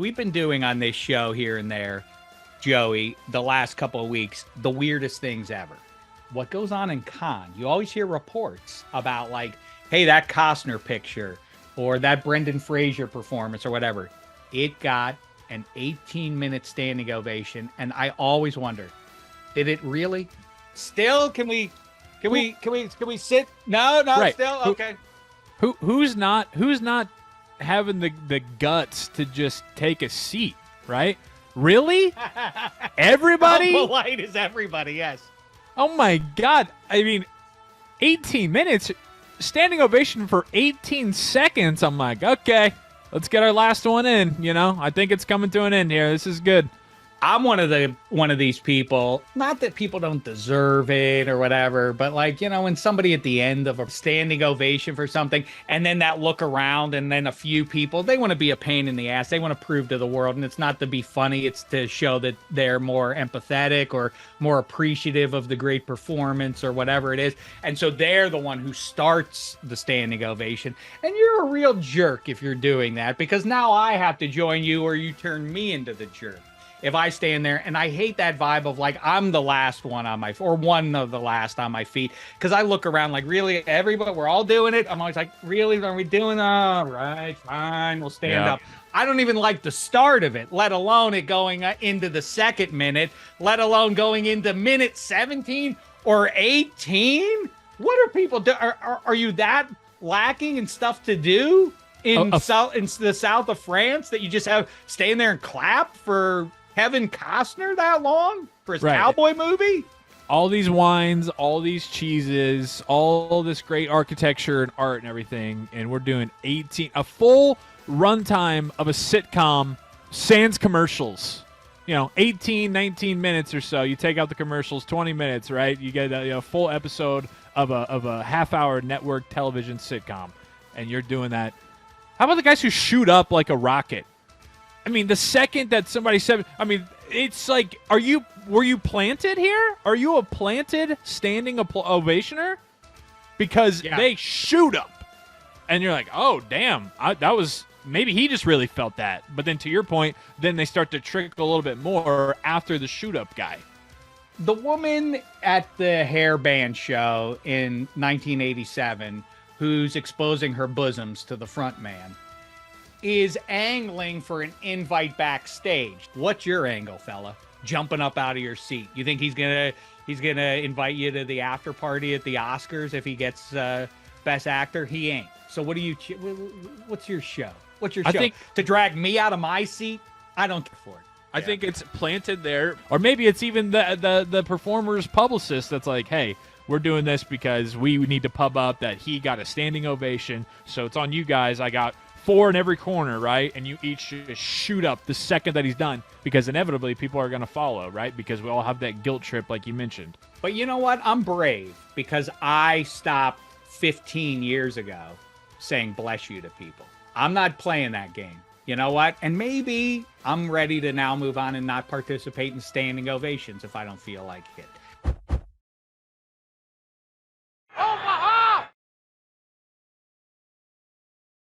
We've been doing on this show here and there, Joey, the last couple of weeks, the weirdest things ever. What goes on in Cannes? You always hear reports about like, hey, that Costner picture or that Brendan Fraser performance or whatever. It got an 18-minute standing ovation, and I always wonder, did it really? Still, can we sit? No, right. Still okay. Who's not having the guts to just take a seat, right? Really? Everybody? How polite is everybody? Yes. Oh my God. I mean, 18 minutes, standing ovation for 18 seconds. I'm like, okay, let's get our last one in. I think it's coming to an end here. This is good. I'm one of these people, not that people don't deserve it or whatever, but like, when somebody at the end of a standing ovation for something and then that look around and then a few people, they want to be a pain in the ass. They want to prove to the world, and it's not to be funny. It's to show that they're more empathetic or more appreciative of the great performance or whatever it is. And so they're the one who starts the standing ovation. And you're a real jerk if you're doing that, because now I have to join you or you turn me into the jerk if I stand there. And I hate that vibe of like, I'm the last one on my, or one of the last on my feet. Cause I look around like, really, everybody, we're all doing it. I'm always like, really, are we doing? All right, fine. We'll stand up. I don't even like the start of it, let alone it going into the second minute, let alone going into minute 17 or 18. What are people do? Are you that lacking in stuff to do in the south of France that you just have staying there and clap for Kevin Costner that long for his cowboy movie? All these wines, all these cheeses, all this great architecture and art and everything, and we're doing a full runtime of a sitcom sans commercials. 18, 19 minutes or so. You take out the commercials, 20 minutes, right? You get a full episode of a half-hour network television sitcom, and you're doing that. How about the guys who shoot up like a rocket? I mean, the second that somebody said, it's like, were you planted here? Are you a planted standing ovationer? Because they shoot up. And you're like, oh, damn, maybe he just really felt that. But then to your point, then they start to trickle a little bit more after the shoot up guy. The woman at the hair band show in 1987 who's exposing her bosoms to the front man is angling for an invite backstage. What's your angle, fella? Jumping up out of your seat. You think he's gonna invite you to the after party at the Oscars if he gets Best Actor? He ain't. So what's your show? What's your show? To drag me out of my seat? I don't care for it. I think it's planted there, or maybe it's even the performer's publicist that's like, hey, we're doing this because we need to pub up that he got a standing ovation, so it's on you guys. I got 4 in every corner, right? And you each just shoot up the second that he's done, because inevitably people are going to follow, right? Because we all have that guilt trip like you mentioned. But you know what? I'm brave because I stopped 15 years ago saying bless you to people. I'm not playing that game. You know what? And maybe I'm ready to now move on and not participate in standing ovations if I don't feel like it.